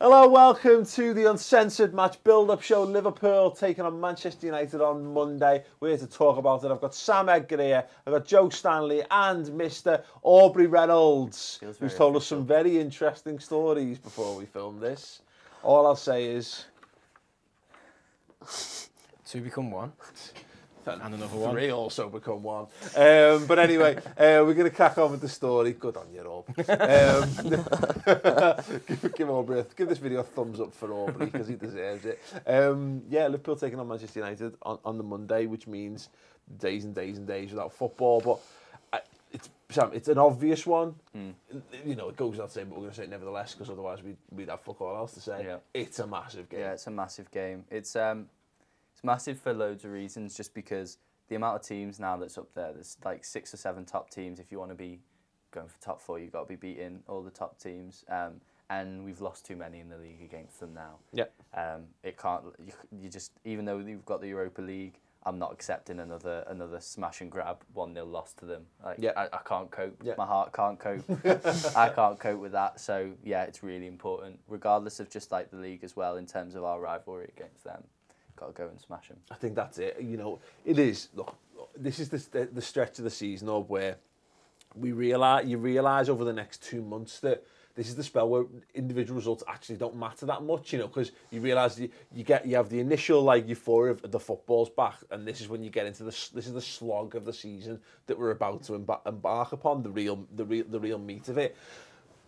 Hello, welcome to the Uncensored match build-up show. Liverpool taking on Manchester United on Monday. We're here to talk about it. I've got Sam Edgar here, I've got Joe Stanley and Mr. Aubrey Reynolds, who's told us some very interesting stories before we filmed this. All I'll say is... Two become one. And another one. Three also become one. But anyway, we're going to crack on with the story. Good on you, Aubrey. Give this video a thumbs up for Aubrey because he deserves it. Yeah, Liverpool taking on Manchester United on the Monday, which means days and days and days without football. But it's an obvious one. You know, it goes without saying, but we're going to say it nevertheless because otherwise we'd have fuck all else to say. Yeah. It's a massive game. Yeah, it's a massive game. It's massive for loads of reasons, just because the amount of teams now that's up there, there's like 6 or 7 top teams. If you want to be going for top 4, you've got to be beating all the top teams. And we've lost too many in the league against them now. Yeah. It can't, you just, even though you've got the Europa League, I'm not accepting another smash and grab 1-0 loss to them. Like, yeah. I can't cope. Yeah. My heart can't cope. I can't cope with that. So yeah, it's really important, regardless of just like the league as well, in terms of our rivalry against them. Got to go and smash them. I think that's it. You know, it is. Look, this is the stretch of the season where you realise over the next 2 months that this is the spell where individual results actually don't matter that much. You know, because you realise you have the initial like euphoria of the football's back, and this is when you get into this is the slog of the season that we're about to embark upon, the real meat of it.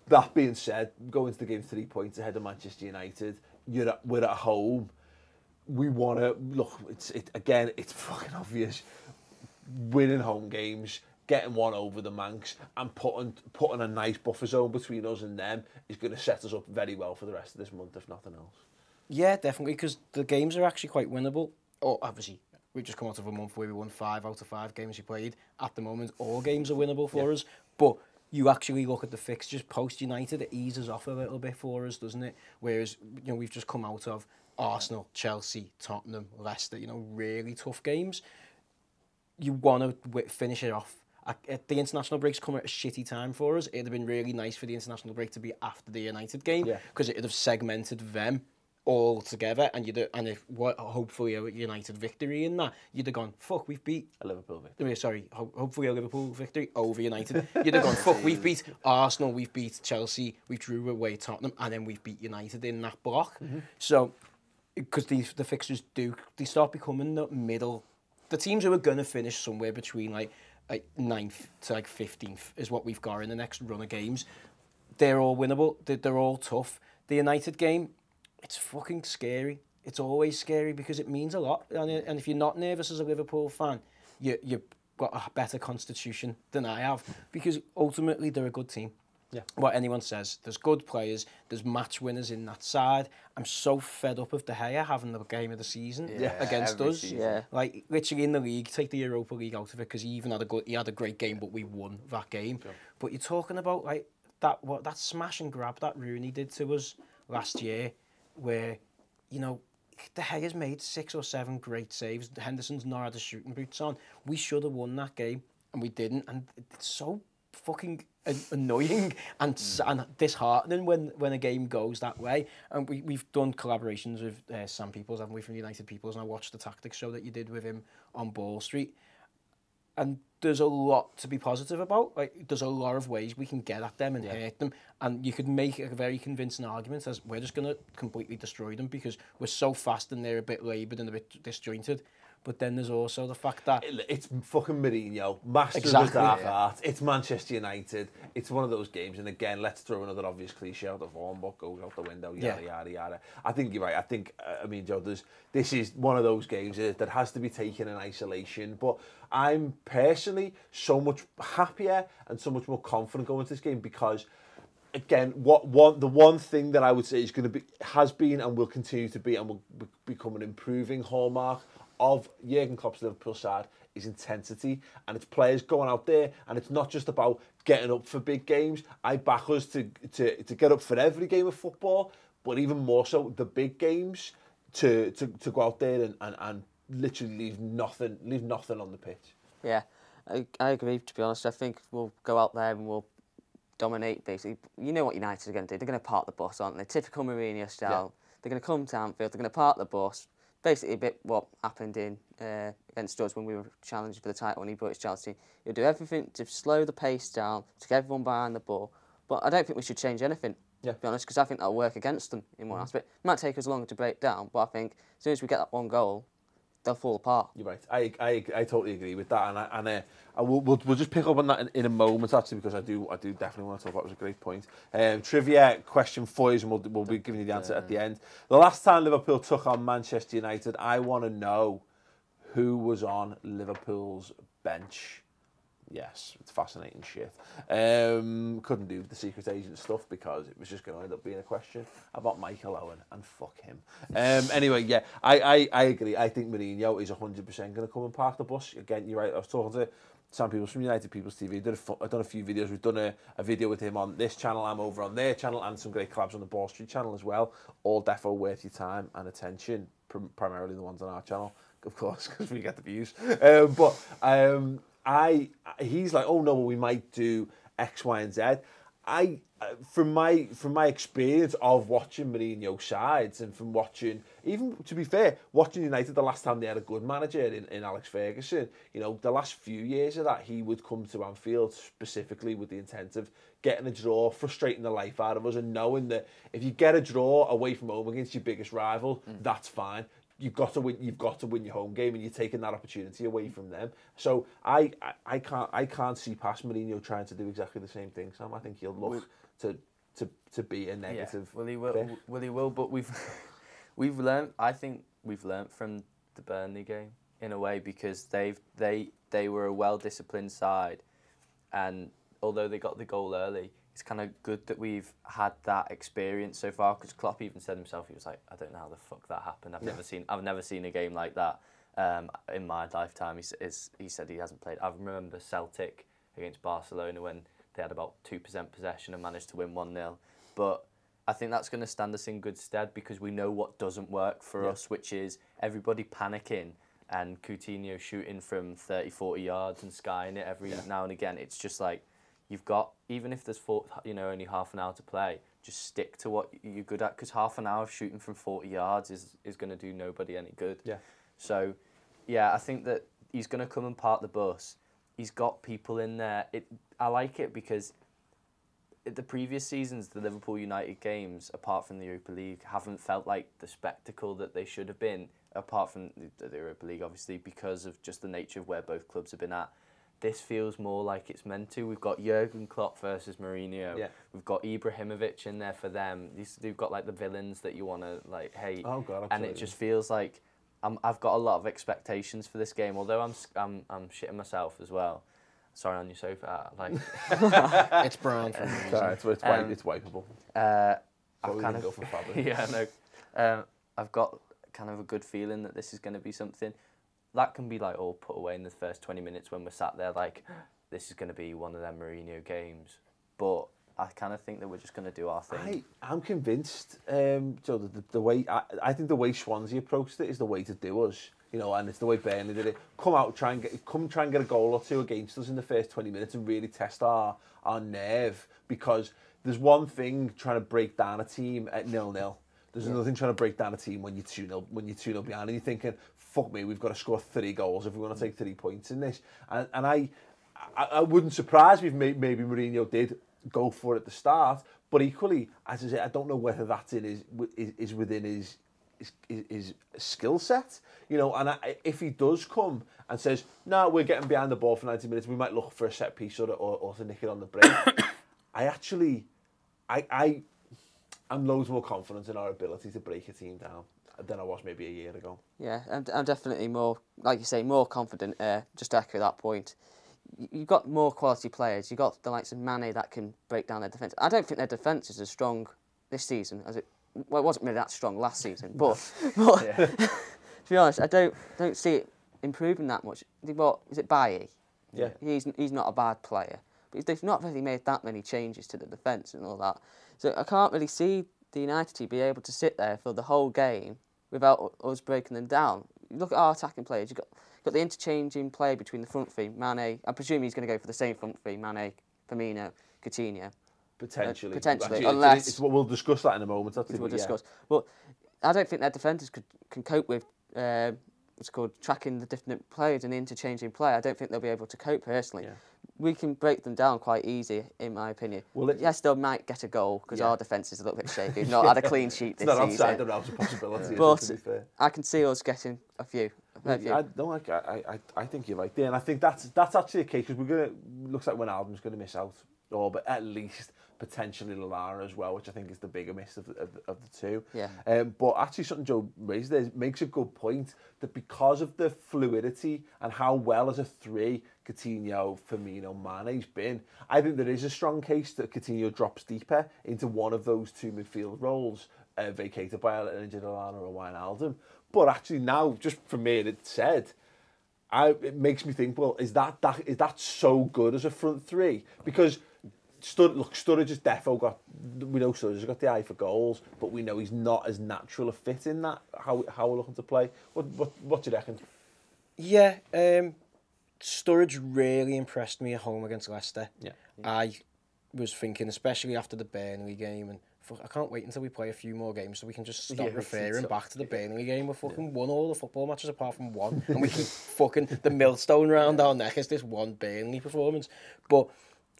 That being said, going to the game 3 points ahead of Manchester United, we're at home. We want to look. It's fucking obvious. Winning home games, getting one over the Manx, and putting a nice buffer zone between us and them is going to set us up very well for the rest of this month, if nothing else. Yeah, definitely, because the games are actually quite winnable. Oh, obviously, we've just come out of a month where we won 5 out of 5 games we played. At the moment, all games are winnable for us, but you actually look at the fixtures post United, it eases off a little bit for us, doesn't it? Whereas, you know, we've just come out of Arsenal, Chelsea, Tottenham, Leicester, you know, really tough games. You want to finish it off. The international break's come at a shitty time for us. It'd have been really nice for the international break to be after the United game, because it'd have segmented them all together, and hopefully a United victory in that, you'd have gone, fuck, we've beat a Liverpool victory. Sorry, hopefully a Liverpool victory over United. You'd have gone, fuck, we've beat Arsenal, we've beat Chelsea, we drew away Tottenham, and then we've beat United in that block. So, because the fixtures they start becoming the middle. The teams who are going to finish somewhere between like 9th to like 15th is what we've got in the next run of games. They're all winnable. They're all tough. The United game, it's fucking scary. It's always scary because it means a lot. And if you're not nervous as a Liverpool fan, you've got a better constitution than I have, because ultimately they're a good team. Yeah. What anyone says, there's good players, there's match winners in that side. I'm so fed up of De Gea having the game of the season against us. Season. Like literally in the league, take the Europa League out of it, because he had a great game, but we won that game. Sure. But you're talking about like that smash and grab that Rooney did to us last year, where, you know, De Gea's made 6 or 7 great saves. Henderson's not had the shooting boots on. We should have won that game, and we didn't. And it's so fucking annoying and disheartening when a game goes that way. And we've done collaborations with Sam Peoples, haven't we, from United Peoples, and I watched the tactics show that you did with him on Ball Street. And there's a lot to be positive about. Like, there's a lot of ways we can get at them and hurt them. And you could make a very convincing argument as we're just going to completely destroy them because we're so fast and they're a bit laboured and a bit disjointed. But then there's also the fact that it's fucking Mourinho, master of the dark art. It's Manchester United. It's one of those games. And again, let's throw another obvious cliche out of form, but goes out the window, yada, yada, yada. I think you're right. I think, Joe, this is one of those games that has to be taken in isolation. But I'm personally so much happier and so much more confident going into this game because, again, the one thing that I would say is has been and will continue to be and will become an improving hallmark of Jurgen Klopp's Liverpool side is intensity, and it's players going out there, and it's not just about getting up for big games. I back us to get up for every game of football, but even more so the big games to go out there and literally leave nothing on the pitch. Yeah, I agree. To be honest, I think we'll go out there and we'll dominate, basically. You know what United are going to do. They're going to park the bus, aren't they? Typical Mourinho style. Yeah. They're going to come to Anfield, they're going to park the bus. Basically a bit what happened against us when we were challenging for the title when he brought his Chelsea team. He'll do everything to slow the pace down, to get everyone behind the ball. But I don't think we should change anything, to be honest, because I think that'll work against them in one aspect. It might take us longer to break down, but I think as soon as we get that one goal, they'll fall apart. You're right. I totally agree with that, and we'll just pick up on that in a moment, actually, because I do definitely want to talk about it. It was a great point. Trivia question for you, and we'll be giving you the answer at the end. The last time Liverpool took on Manchester United, I want to know who was on Liverpool's bench. Yes, it's fascinating shit. Couldn't do the secret agent stuff because it was just going to end up being a question about Michael Owen, and fuck him. Anyway, yeah, I agree. I think Mourinho is 100% going to come and park the bus. Again, you're right. I was talking to Sam Peoples from United People's TV. I've done a few videos. We've done a video with him on this channel. I'm over on their channel, and some great collabs on the Ball Street channel as well. All defo worth your time and attention, primarily the ones on our channel, of course, because we get the views. He's like, oh no, well, we might do X, Y, and Z. From my experience of watching Mourinho sides, and from watching, even to be fair, watching United the last time they had a good manager in Alex Ferguson, you know, the last few years of that, he would come to Anfield specifically with the intent of getting a draw, frustrating the life out of us, and knowing that if you get a draw away from home against your biggest rival, that's fine. You've got to win your home game, and you're taking that opportunity away from them. So I can't see past Mourinho trying to do exactly the same thing, Sam. I think he'll look to be a negative. Yeah. Well, he will. But we've learned. I think we've learned from the Burnley game in a way, because they were a well-disciplined side, and although they got the goal early, it's kind of good that we've had that experience so far, because Klopp even said himself, he was like, I don't know how the fuck that happened. I've never seen a game like that in my lifetime. He said he hasn't played. I remember Celtic against Barcelona when they had about 2% possession and managed to win 1-0. But I think that's going to stand us in good stead, because we know what doesn't work for us, which is everybody panicking and Coutinho shooting from 30, 40 yards and skying it every now and again. It's just like, you've got, even if there's only half an hour to play, just stick to what you're good at, because half an hour of shooting from 40 yards is going to do nobody any good. Yeah. So, yeah, I think that he's going to come and park the bus. He's got people in there. I like it because the previous seasons, the Liverpool United games, apart from the Europa League, haven't felt like the spectacle that they should have been, apart from the Europa League, obviously, because of just the nature of where both clubs have been at. This feels more like it's meant to. We've got Jurgen Klopp versus Mourinho. Yeah. We've got Ibrahimovic in there for them. They've got like the villains that you want to like hate. Oh God, absolutely. And it just feels like I've got a lot of expectations for this game. Although I'm shitting myself as well. Sorry, on your sofa. Like it's brown for me. Sorry, it's wipeable. I've kind of go for fabric. Yeah, no. I've got kind of a good feeling that this is going to be something. That can be like all put away in the first 20 minutes when we're sat there like, this is going to be one of them Mourinho games. But I kind of think that we're just going to do our thing. I'm convinced, Joe, the way I think the way Swansea approached it is the way to do us. You know, and it's the way Burnley did it. Come out, try and get a goal or two against us in the first 20 minutes and really test our nerve, because there's one thing trying to break down a team at 0-0. There's another thing trying to break down a team when you're 2-0 behind, and you're thinking, fuck me, we've got to score 3 goals if we want to take 3 points in this. And I wouldn't surprise me if maybe Mourinho did go for it at the start, but equally, as I say, I don't know whether that's is within his skill set, you know. And if he does come and says, no, we're getting behind the ball for 90 minutes, we might look for a set piece or to nick it on the break. I'm loads more confident in our ability to break a team down than I was maybe a year ago. Yeah, I'm definitely more, like you say, more confident. Just to echo that point, you've got more quality players. You've got the likes of Mane that can break down their defence. I don't think their defence is as strong this season as it. Well, it wasn't really that strong last season, but to be honest, I don't see it improving that much. What is it, Bailly? Yeah, he's not a bad player, but they've not really made that many changes to the defence and all that. So I can't really see the United team be able to sit there for the whole game without us breaking them down. You look at our attacking players. You've got the interchanging play between the front three, Mane. I presume he's going to go for the same front three, Mane, Firmino, Coutinho. Potentially. Potentially, unless... It's what we'll discuss that in a moment. We'll discuss. But I don't think their defenders can cope with what's called tracking the different players and interchanging play. I don't think they'll be able to cope personally. Yeah. We can break them down quite easy, in my opinion. Well, yes, they might get a goal because our defence is a little bit shaky. We've not had a clean sheet this season. It's not outside the realms of possibility, but to be fair. I can see us getting a few. I think you're right there, and I think that's actually the case because looks like Wijnaldum's going to miss out, but at least potentially Lallana as well, which I think is the bigger miss of the two. Yeah. But actually, something Joe raised there makes a good point that because of the fluidity and how well as a three Coutinho, Firmino, Mane's been, I think there is a strong case that Coutinho drops deeper into one of those two midfield roles vacated by an injured Lallana or Wijnaldum. But actually now, just from me, it said, it makes me think, well, is that so good as a front three? Because Sturridge has we know Sturridge has got the eye for goals, but we know he's not as natural a fit in that, how we're looking to play. What do you reckon? Yeah, Sturridge really impressed me at home against Leicester. Yeah. I was thinking, especially after the Burnley game, and I can't wait until we play a few more games so we can just stop referring back to the Burnley game. We're fucking won all the football matches apart from one, and we keep fucking the millstone round our neck as this one Burnley performance. But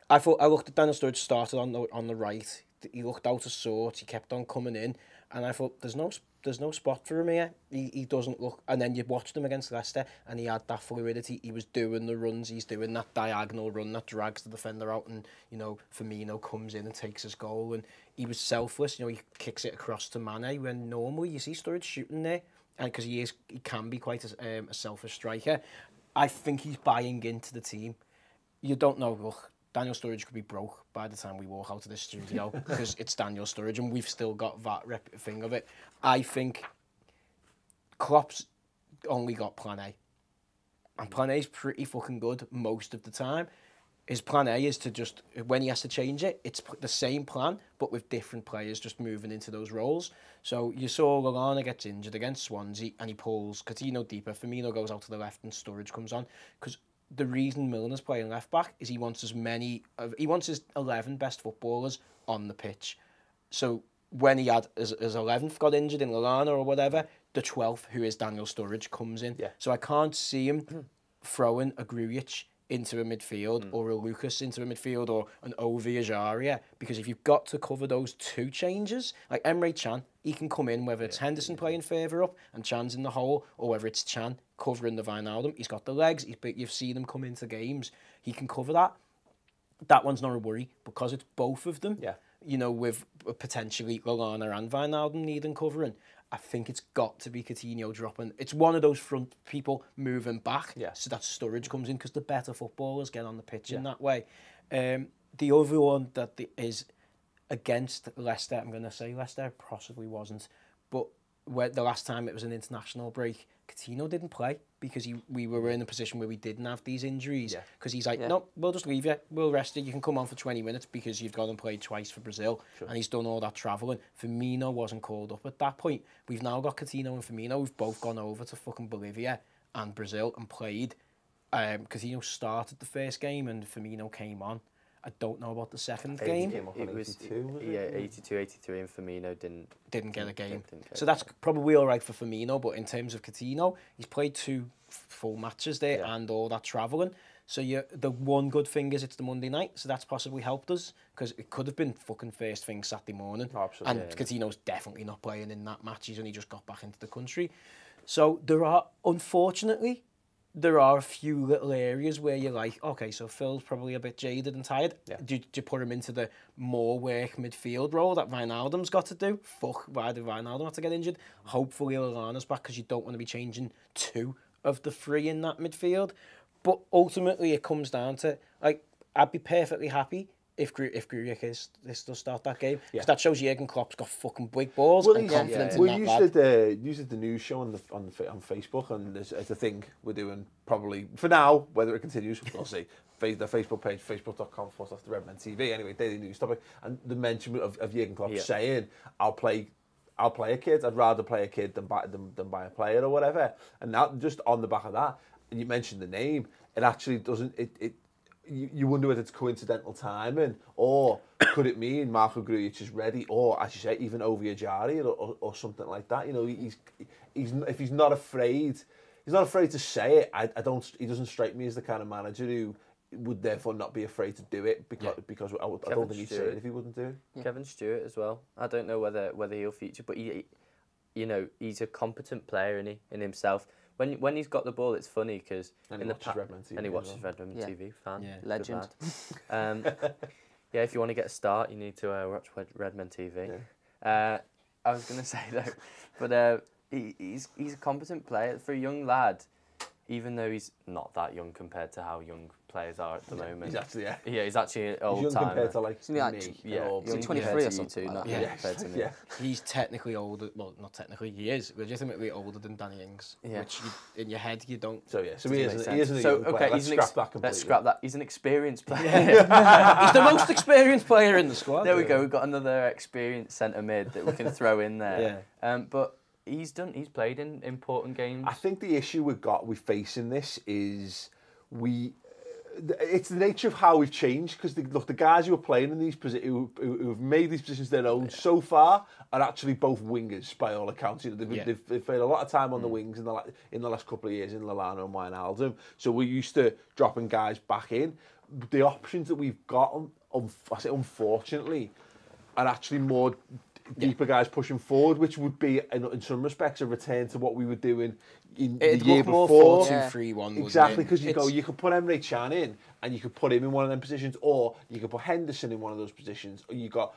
I looked at Daniel Sturridge started on the right. He looked out of sorts. He kept on coming in, and I thought there's no spot for him here. He doesn't look. And then you watched him against Leicester, and he had that fluidity. He was doing the runs. He's doing that diagonal run that drags the defender out, and Firmino comes in and takes his goal, and he was selfless. He kicks it across to Mane when normally you see Sturridge shooting there, and because he can be quite a selfish striker. I think he's buying into the team. You don't know. Look, Daniel Sturridge could be broke by the time we walk out of this studio because it's Daniel Sturridge and we've still got that thing of it. I think Klopp's only got plan A. And plan A is pretty fucking good most of the time. His plan A is to just, when he has to change it, it's the same plan, but with different players just moving into those roles. So you saw Lallana gets injured against Swansea and he pulls Coutinho deeper. Firmino goes out to the left and Sturridge comes on. Because the reason Milner's playing left back is he wants his 11 best footballers on the pitch. So when he had his 11th got injured in Lallana or whatever, the 12th, who is Daniel Sturridge, comes in. Yeah. So I can't see him throwing a Grujic into a midfield or a Lucas into a midfield or an Ovi Ajaria, because if you've got to cover those two changes, like Emre Can, he can come in whether it's Henderson playing further up and Chan's in the hole, or whether it's Can covering the Wijnaldum. He's got the legs, you've seen him come into games, he can cover that. That one's not a worry because it's both of them. Yeah. With potentially Lallana and Wijnaldum needing covering. I think it's got to be Coutinho dropping. It's one of those front people moving back, so that Sturridge comes in, because the better footballers get on the pitch in that way. The other one that is against Leicester, I'm going to say Leicester possibly wasn't, but the last time it was an international break, Coutinho didn't play because we were in a position where we didn't have these injuries. Because he's like, no, we'll just leave you. We'll rest you. You can come on for 20 minutes because you've gone and played twice for Brazil. Sure. And he's done all that travelling. Firmino wasn't called up at that point. We've now got Coutinho and Firmino who've both gone over to fucking Bolivia and Brazil and played. Coutinho started the first game and Firmino came on. I don't know about the second game. It was 82, 83, and Firmino didn't get a game. So that's probably all right for Firmino, but in terms of Coutinho, he's played 2 full matches there and all that travelling. So the one good thing is it's the Monday night, so that's possibly helped us, because it could have been fucking first thing Saturday morning. Oh, absolutely. And Coutinho's definitely not playing in that match. He's only just got back into the country. So unfortunately, there are a few little areas where you're like, okay, so Phil's probably a bit jaded and tired. Yeah. Do you put him into the more work midfield role that Wijnaldum's got to do? Fuck, why did Wijnaldum have to get injured? Hopefully Lallana's back, because you don't want to be changing 2 of the 3 in that midfield. But ultimately it comes down to, like, I'd be perfectly happy if Grujic does start that game, because that shows Jurgen Klopp's got fucking big balls and confidence in that lad. You said the news show on Facebook, and there's a thing we're doing probably for now. Whether it continues, we'll see. The Facebook page, facebook.com/the Redmen TV. Anyway, daily news topic, and the mention of Jurgen Klopp saying, "I'll play a kid. I'd rather play a kid than buy a player or whatever." And that, just on the back of that, and you mentioned the name, it actually doesn't. you wonder whether it's coincidental timing, or could it mean Marco Grujic is ready, or as you say, even Aubrey and Joe or something like that. You know, if he's not afraid to say it. He doesn't strike me as the kind of manager who would therefore not be afraid to do it because I don't think he'd say it if he wouldn't do it. Yeah. Kevin Stewart as well. I don't know whether he'll feature, but he's a competent player in himself. When he's got the ball, it's funny because he watches Redmen TV. Fan, legend. If you want to get a start, you need to watch Redmen TV. Yeah. I was going to say though, but he's a competent player for a young lad, even though he's not that young compared to how young players are at the moment. He's actually he's actually an old young compared to like me. He's 23 or something. Compared to me. He's technically older. Well, not technically. He is legitimately older than Danny Ings. Which in your head you don't. So he isn't a young player. Let's scrap that. He's an experienced player. He's the most experienced player in the squad. There we go. We've got another experienced centre mid that we can throw in there. But he's played in important games. I think the issue we face in this is it's the nature of how we've changed, because the guys who are playing in these positions, who've made these positions their own so far, are actually both wingers by all accounts. You know, they've played a lot of time on the wings in the last couple of years in Lallana and Wijnaldum. So we're used to dropping guys back in. The options that we've got, unfortunately, are actually more deeper guys pushing forward, which would be in some respects a return to what we were doing in the year before. 4-2-3-1, exactly, because you could put Emre Can in and you could put him in one of them positions, or you could put Henderson in one of those positions, or you got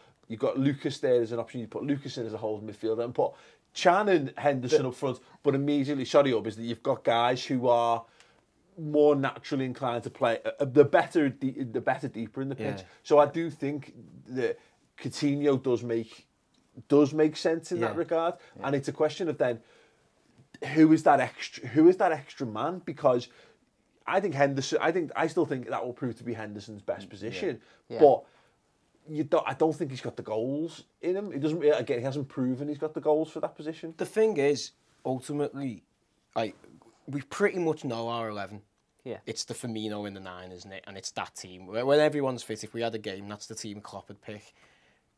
Lucas there as an option. You put Lucas in as a holding midfielder and put Can and Henderson up front, but immediately, is that you've got guys who are more naturally inclined to play the better deeper in the pitch. So I do think that Coutinho does make sense in that regard, and it's a question of then who is that extra man, because I still think that will prove to be Henderson's best position, but I don't think he's got the goals in him. He hasn't proven he's got the goals for that position. The thing is, ultimately, we pretty much know our 11. Yeah. It's the Firmino in the 9, isn't it? And it's that team. When everyone's fit, if we had a game, that's the team Klopp would pick.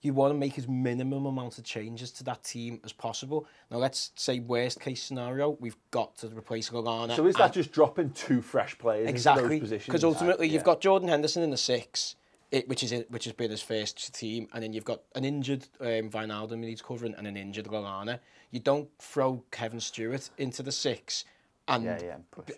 You want to make as minimum amount of changes to that team as possible. Now, let's say worst case scenario, we've got to replace Lallana. So is that just dropping 2 fresh players into those positions? Because ultimately you've got Jordan Henderson in the 6, which has been his first team, and then you've got an injured Wijnaldum who needs covering and an injured Lallana. You don't throw Kevin Stewart into the 6 and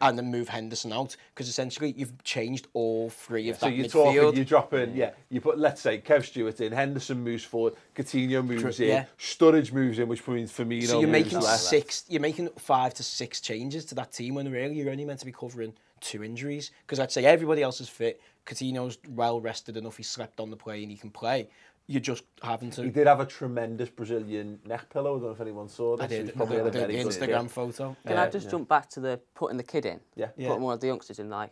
then move Henderson out, because essentially you've changed all 3 of that midfield. So you're dropping, you put, let's say, Kev Stewart in, Henderson moves forward, Coutinho moves in, Sturridge moves in, which means Firmino so you're moves making left. You're making 5 to 6 changes to that team when really you're only meant to be covering 2 injuries, because I'd say everybody else is fit. Coutinho's well rested enough, he slept on the plane, he can play. You're just having to... He did have a tremendous Brazilian neck pillow. I don't know if anyone saw this. I did. The Instagram photo. Can I just jump back to the putting the kid in? Yeah. Putting one of the youngsters in, like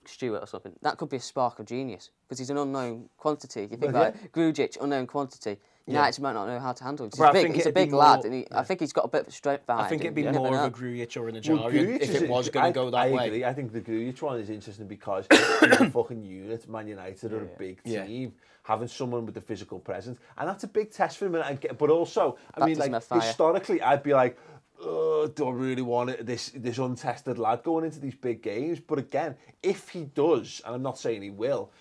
Stewart or something. That could be a spark of genius, because he's an unknown quantity. You think Grujic, unknown quantity. United might not know how to handle him. He's a big lad, and I think he's got a bit of strength behind him. I think it'd be more of a Grujic or an Ajarian if it was going to go that way. I agree. I think the Grujic one is interesting because he's a fucking unit. Man United are a big team. Having someone with the physical presence, and that's a big test for him. But also, I mean, like historically, I'd be like, do I really want it? This untested lad going into these big games. But again, if he does, and I'm not saying he will,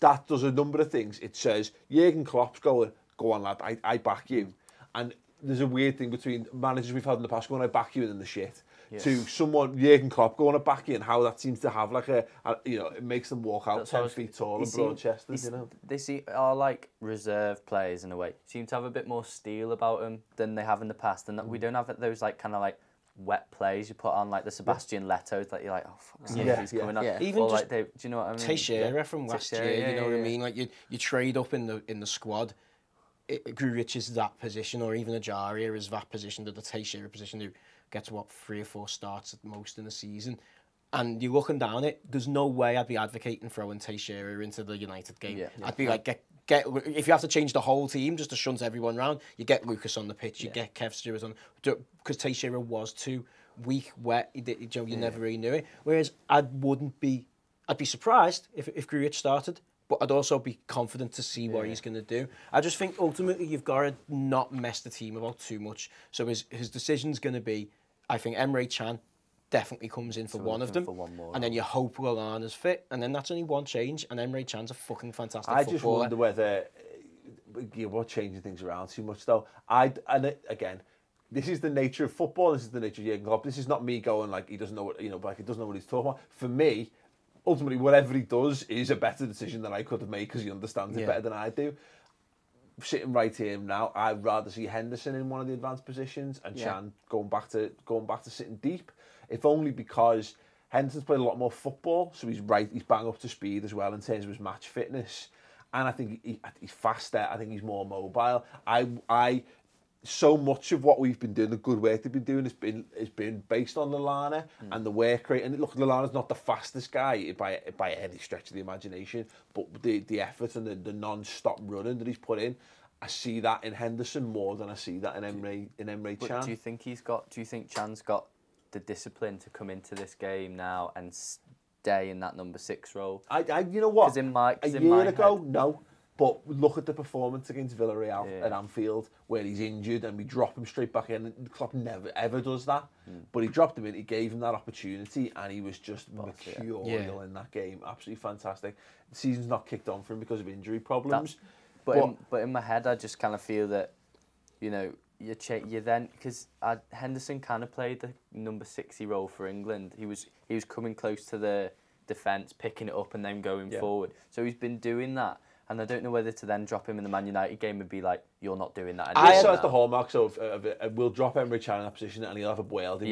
that does a number of things. It says Jurgen Klopp's going, go on, lad, I back you. And there's a weird thing between managers we've had in the past going, I back you, and then the shit. To someone, Jurgen Klopp, going to back you, and how that seems to have like it makes them walk out 10 feet tall and broad-chested, you know. They are like reserve players in a way. Seem to have a bit more steel about them than they have in the past, and we don't have those like kind of like wet plays you put on, like the Sebastian Leto's that you're like, oh fuck's sake, he's coming on. Even or just like do you know what I mean? Teixeira from last year, you know what I mean? Like you trade up in the squad. Grujic is that position, or even Ajaria is that position, the Teixeira position, who gets 3 or 4 starts at most in the season. And you're looking down it, there's no way I'd be advocating throwing Teixeira into the United game. I'd be like, get if you have to change the whole team just to shunt everyone round, you get Lucas on the pitch, you get Kev Stewart on, because Teixeira was too weak, wet, you never really knew it. Whereas I wouldn't be I'd be surprised if Grujic started, but I'd also be confident to see what he's going to do. I just think ultimately you've got to not mess the team about too much. So his decision's going to be, I think Emre Can definitely comes in for one of them, and then you hope Lallana's fit, and then that's only one change, and Emre Can's a fucking fantastic footballer. I just wonder whether we're changing things around too much, though. Again, this is the nature of football. This is the nature of Jurgen Klopp. This is not me going like he doesn't know what like he doesn't know what he's talking about. For me, ultimately, whatever he does is a better decision than I could have made because he understands it better than I do. Sitting right here now, I'd rather see Henderson in one of the advanced positions and Can going back to sitting deep. If only because Henderson's played a lot more football, so he's bang up to speed as well in terms of his match fitness. And I think he's faster. I think he's more mobile. So much of what we've been doing, the good work they've been doing, has been based on Lallana and the work rate. And look, Lallana's not the fastest guy by any stretch of the imagination, but the effort and the non-stop running that he's put in, I see that in Henderson more than I see that in Emre Can. Do you think Can's got the discipline to come into this game now and stay in that number 6 role? You know what? A year ago, head, no. But look at the performance against Villarreal at Anfield, where he's injured and we drop him straight back in. Klopp never ever does that. But he dropped him in, he gave him that opportunity, and he was just mercurial in that game. Absolutely fantastic. The season's not kicked on for him because of injury problems. But in my head, I just kind of feel that, you then, because Henderson kind of played the number 60 role for England. He was coming close to the defence, picking it up and then going forward. So he's been doing that. And I don't know whether to then drop him in the Man United game and be like, you're not doing that anymore. I saw the hallmarks of we'll drop Emre Can in that position and he'll have a wailed. Of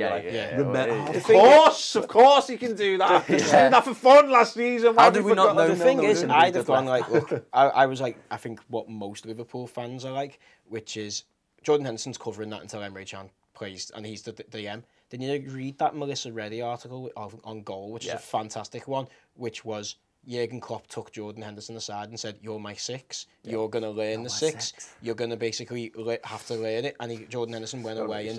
course he can do that. He was doing that for fun last season. How did we not know? The thing is, I'd have gone like, look, I was like, I think what most Liverpool fans are like, which is Jordan Henderson's covering that until Emre Can plays, and he's the DM. Then you read that Melissa Reddy article on Goal, which is a fantastic one, which was Jurgen Klopp took Jordan Henderson aside and said, "You're my 6. You're going to learn the 6. You're going to basically have to learn it." And Jordan Henderson went away and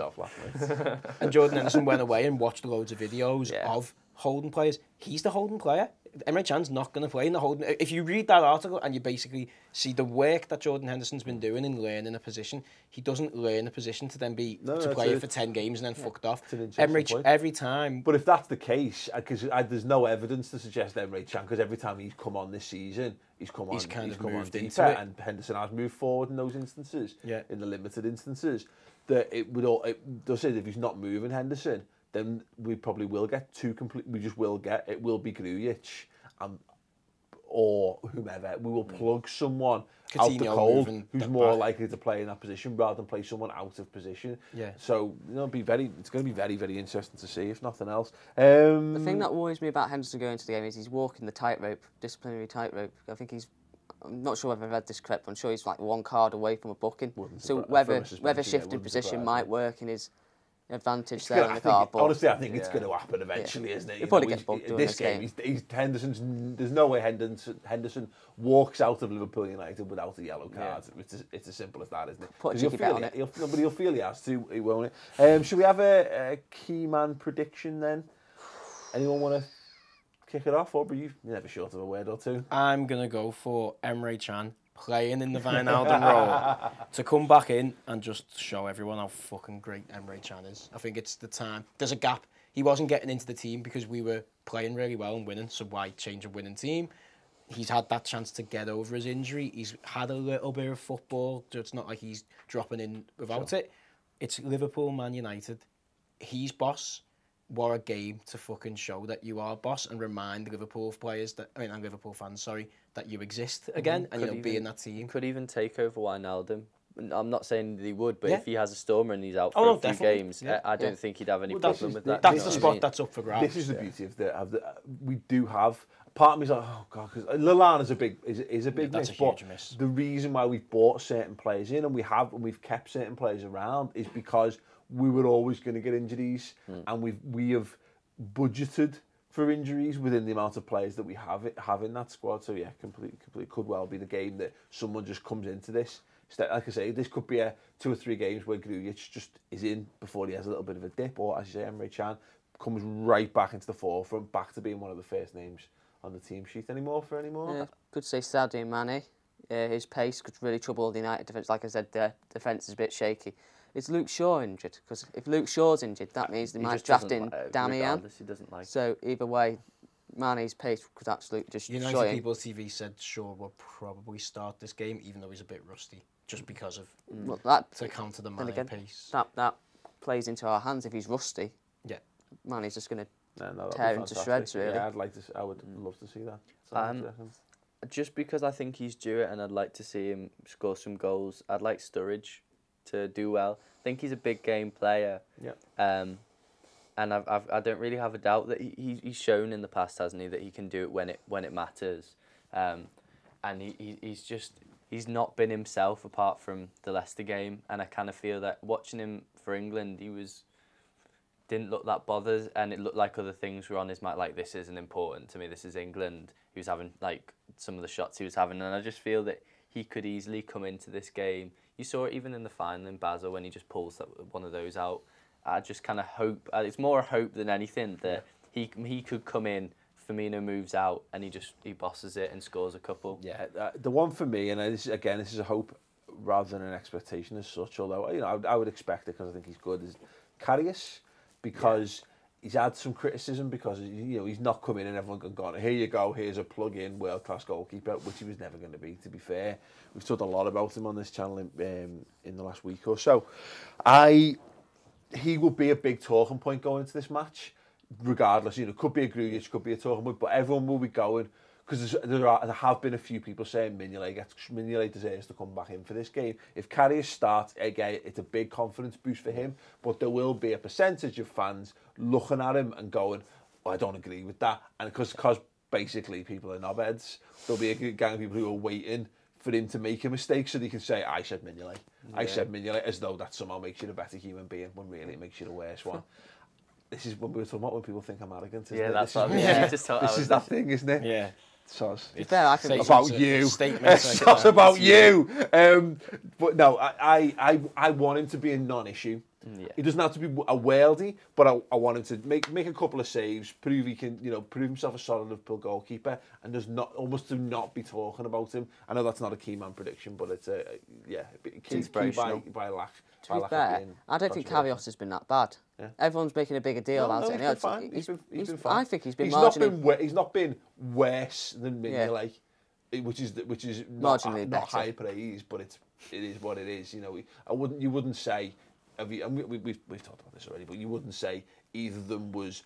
Jordan Henderson went away and watched loads of videos of holding players. He's the holding player. Emre Can's not going to play in the holding. If you read that article and you basically see the work that Jordan Henderson's been doing in learning a position, he doesn't learn a position to then be to play it for 10 games and then fucked off. Every time. But if that's the case, because there's no evidence to suggest Emre Can, because every time he's come on this season, he's come on deeper, and Henderson has moved forward in those instances, in the limited instances, that it does say that if he's not moving Henderson, then we probably will get it will be Grujic or whomever. We will plug someone out the cold who's more likely to play in that position rather than play someone out of position. Yeah. So it's going to be very, very interesting to see, if nothing else. The thing that worries me about Henderson going into the game is he's walking the tightrope, disciplinary tightrope. I think I'm not sure whether I've read this correct, but I'm sure he's like 1 card away from a booking. So whether shifting position might work in his advantage there in the cardboard. Honestly, I think it's going to happen eventually, isn't it? He'll probably get booked this game. There's no way Henderson walks out of Liverpool United without a yellow card. It's as simple as that, isn't it? Put a cheeky bet on it. He'll feel he has to, he won't. Should we have a key man prediction then? Anyone want to kick it off, or you're never short of a word or two? I'm going to go for Emre Can playing in the Wijnaldum role to come back in and just show everyone how fucking great Emre Can is. I think it's the time. There's a gap. He wasn't getting into the team because we were playing really well and winning, so why change a winning team? He's had that chance to get over his injury. He's had a little bit of football, so it's not like he's dropping in without it. It's Liverpool, Man United. He's boss. What a game to fucking show that you are boss and remind Liverpool players and Liverpool fans, that you exist again and be in that team. Could even take over Wijnaldum. I'm not saying that he would, but if he has a stormer and he's out for a few games, I don't think he'd have any problem with that. That's the spot that's up for grabs. This is the beauty of the we do have. Part of me is like, oh god, because Lallana is a big miss. But the reason why we've bought certain players in and we've kept certain players around is because we were always going to get injuries, and we have budgeted for injuries within the amount of players that we have in that squad. So yeah, completely could well be the game that someone just comes into this. Like I say, this could be a 2 or 3 games where Grujic just is in before he has a little bit of a dip, or as you say, Emre Can comes right back into the forefront, back to being one of the first names on the team sheet anymore for anymore. Could say Sadio Mane. His pace could really trouble the United defence. Like I said, the defence is a bit shaky. Is Luke Shaw injured? Because if Luke Shaw's injured, that means they might draft in Damian. He doesn't like. So either way, Mane's pace could absolutely just United People TV said Shaw will probably start this game, even though he's a bit rusty, just because of to counter the Mane pace. That plays into our hands if he's rusty. Yeah, Mane's just going to tear him to shreds. Really. Yeah, I would love to see that. Just because I think he's due it, and I'd like to see him score some goals. I'd like Sturridge to do well. I think he's a big game player. Yeah. And I don't really have a doubt that he's shown in the past, hasn't he, that he can do it when it matters. And he's not been himself apart from the Leicester game, and I kind of feel that watching him for England, didn't look that bothered, and it looked like other things were on his mind, like this isn't important to me, this is England. He was having like some of the shots he was having, and I just feel that he could easily come into this game. You saw it even in the final in Basel when he just pulls one of those out. I just kind of hope, it's more a hope than anything, that he could come in, Firmino moves out, and he bosses it and scores a couple. Yeah, the one for me, and this is a hope rather than an expectation as such, although I would expect it because I think he's good, is Karius, because he's had some criticism because he's not come in and everyone gone, here you go, here's a plug-in world-class goalkeeper, which he was never going to be, to be fair. We've talked a lot about him on this channel in the last week or so. He will be a big talking point going into this match, regardless. Could be a Grujic, could be a talking point, but everyone will be going, because there have been a few people saying Mignolet deserves to come back in for this game. If Karius starts, again, it's a big confidence boost for him, but there will be a percentage of fans looking at him and going, I don't agree with that. And because basically people are knobheads, there'll be a gang of people who are waiting for him to make a mistake so they can say, I said Mignolet. I said Mignolet, as though that somehow makes you a better human being, when really it makes you the worst one. This is what we were talking about when people think I'm arrogant. Isn't it? That's what this is that thing, isn't it? Yeah. It's about you. It's not about you. But no, I want him to be a non-issue. Yeah. He doesn't have to be a worldie, but I want him to make a couple of saves, prove he can, prove himself a solid Liverpool goalkeeper, and there's almost to not be talking about him. I know that's not a key man prediction, but it's key by lack. To be fair, I don't think Karius has been that bad. Yeah. Everyone's making a bigger deal out of it. He's been fine. I think he's been marginally... He's not been worse than Mignolet, which is not high praise, but it is what it is. You wouldn't say, we've talked about this already, but you wouldn't say either of them was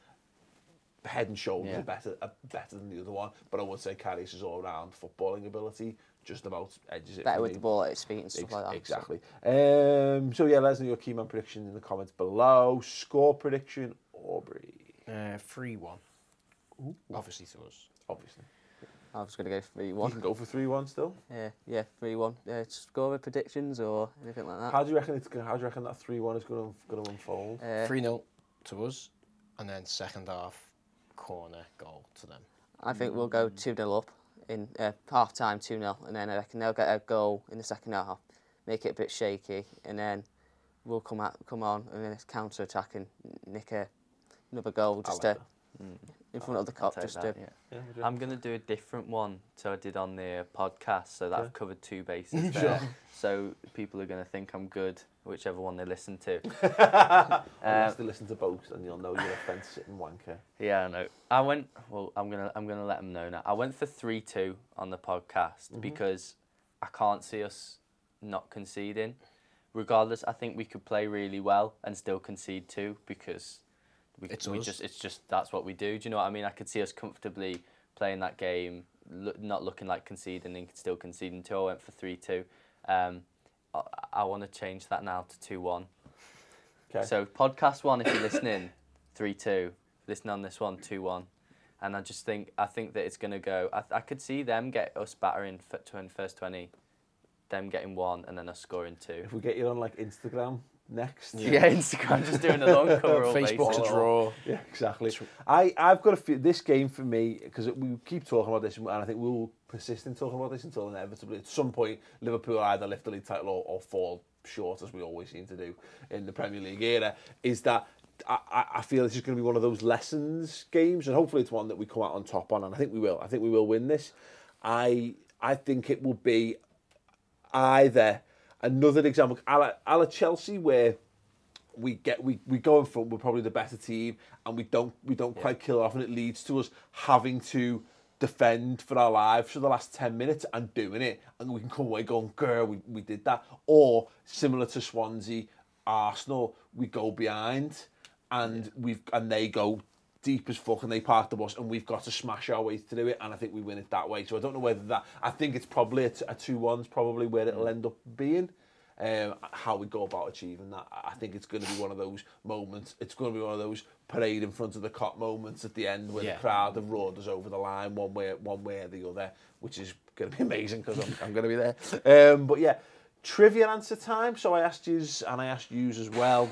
head and shoulders better than the other one. But I would say Karius' all-round footballing ability just about edges it. Better with the ball at his feet and stuff like that. Exactly. So let us know your key man prediction in the comments below. Score prediction, Aubrey. 3-1. Obviously to us. Obviously. I was going to go 3-1. You can go for 3-1 still. Yeah, 3-1. Score predictions or anything like that. How do you reckon that 3-1 is going to unfold? 3-0 to us, and then second half corner goal to them. I think we'll go 2-0 up in half time, 2-0, and then I reckon they'll get a goal in the second half, make it a bit shaky, and then we'll come on and then counter attack and nick another goal just in front of the cop. I'm going to do a different one to I did on the podcast, so that I've covered two bases there. So people are going to think I'm good, whichever one they listen to. Unless they listen to both, and you'll know you're a fence-sitting wanker. Yeah, I know. I'm gonna let them know now. I went for 3-2 on the podcast because I can't see us not conceding. Regardless, I think we could play really well and still concede 2 because it's just that's what we do. Do you know what I mean? I could see us comfortably playing that game, not looking like conceding and still conceding 2. I went for 3-2. I want to change that now to 2-1. Okay. So podcast 1, if you're listening, 3-2. Listen on this one, 2-1. And I think that it's going to go. I could see them get us battering first 20, them getting 1, and then us scoring 2. If we get you on like Instagram next. Yeah, Instagram, just doing a long cover up. Facebook to draw. Yeah, exactly. I've got this game for me, because we keep talking about this, and I think we will persist in talking about this until inevitably at some point Liverpool either lift the league title or fall short, as we always seem to do in the Premier League era, is that I feel this is going to be one of those lessons games, and hopefully it's one that we come out on top on, and I think we will. I think we will win this. I think it will be either another example, a la Chelsea, where we go in front, we're probably the better team, and we don't quite kill it off, and it leads to us having to defend for our lives for the last 10 minutes and doing it, and we can come away going, girl, we did that. Or similar to Swansea, Arsenal, we go behind and they go deep as fuck and they park the bus and we've got to smash our way through it, and I think we win it that way. So I don't know whether that, I think it's probably a 2-1's probably where it'll end up being. How we go about achieving that, I think it's going to be one of those moments. It's going to be one of those parade in front of the cop moments at the end where the crowd have roared us over the line one way or the other, which is going to be amazing because I'm going to be there. But yeah, trivia answer time. So I asked yous and I asked yous as well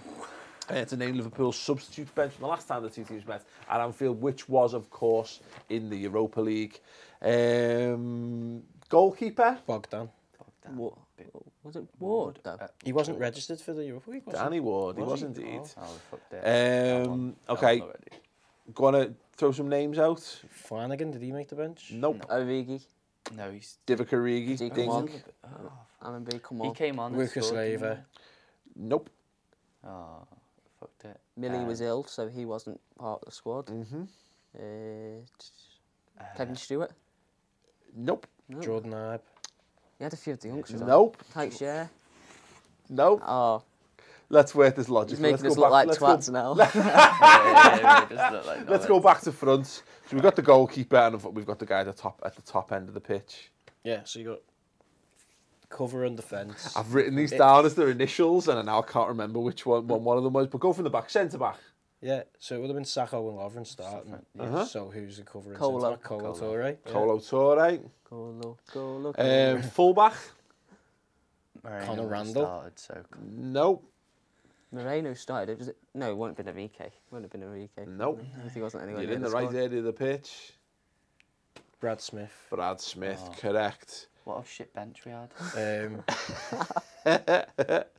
to name Liverpool's substitute bench from the last time the two teams met at Anfield, which was of course in the Europa League. Goalkeeper Bogdan. What? Was it Ward? He wasn't registered for the Europa League, was he? Danny Ward, he was indeed. Oh, fucked it. Okay, go on, throw some names out. Flanagan, did he make the bench? Nope. Origi. No, he's... Divock Origi. Did he come on? Alanby, come on. He came on. Lucas Leiva. Nope. Oh, fucked it. Millie was ill, so he wasn't part of the squad. Kevin Stewart. Nope. No. Jordan Ibe. He had a few of the youngsters. Nope. Type share. Nope. Oh. Let's work this logic. He's making us look like twats now. Let's go back to front. So we've got the goalkeeper and we've got the guy at the top end of the pitch. Yeah, so you got cover and defence. I've written these down as their initials and I now can't remember which one of them was, but go from the back. Centre back. Yeah, so it would have been Sakho and Lovren starting. So who's the covering Colo. centre back? Colo Touré. Colo Touré. Colo. Fullback. Conor Randall. Started, so... Nope. Moreno started. Was it? No, it won't have been Enrique. Won't have been Enrique. Nope. He wasn't anywhere You're near in the right area of the pitch. Brad Smith. Brad Smith, correct. What a shit bench we had.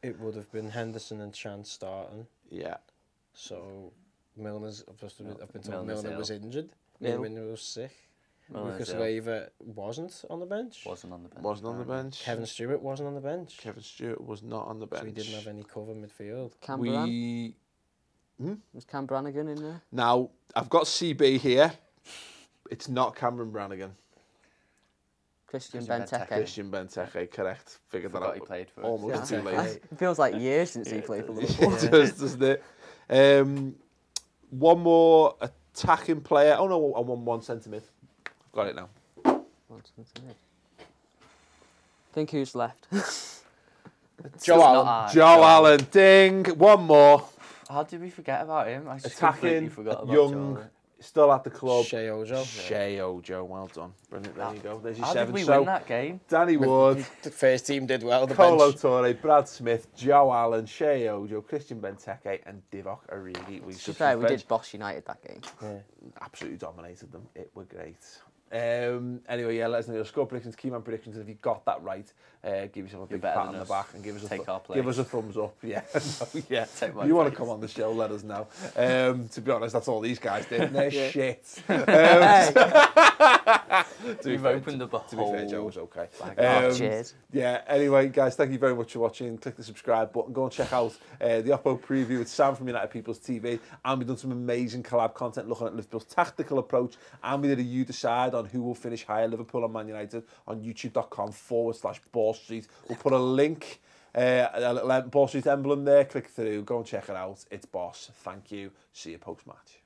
It would have been Henderson and Chan starting. Yeah. So Milner's, I've been told Milner was injured. Milner was sick. Lucas Leiva wasn't on the bench. Wasn't on the bench. Kevin Stewart wasn't on the bench. Kevin Stewart was not on the bench. So he didn't have any cover midfield. Was Cam Brannigan in there? Now, I've got CB here. It's not Cameron Brannigan. Christian Benteke. Christian Benteke, correct. Figured that out. He played for almost too late. It feels like years since he played for Liverpool. It does, doesn't it? One more attacking player. Oh no, I want one centre mid. I've got it now. Think who's left? Joe Allen. Joe Allen, ding. One more. How did we forget about him? I attacking, forgot about young, still at the club. Shea Ojo. Shea Ojo, well done. Brilliant, there you go. There's your How 7. Did we win that game? Danny Ward. The first team did well. The Colo bench. Touré, Brad Smith, Joe Allen, Shea Ojo, Christian Benteke and Divock Origi. To be fair, we did boss United that game. Yeah. Absolutely dominated them. It were great. Anyway, yeah, let us know your score predictions, key man predictions. If you got that right, give yourself a big pat on the back and give us a thumbs up. Yeah, yeah. You want to come on the show? Let us know. To be honest, that's all these guys did. And they're shit. We've opened up a To be fair, Joe was okay. Cheers. Yeah. Anyway, guys, thank you very much for watching. Click the subscribe button. Go and check out the Oppo preview with Sam from United People's TV. And we've done some amazing collab content looking at Liverpool's tactical approach. And we did a You Decide on who will finish higher, Liverpool or Man United, on youtube.com/Ball Street. We'll put a link, a little Ball Street emblem there. Click through, go and check it out. It's boss. Thank you. See you post-match.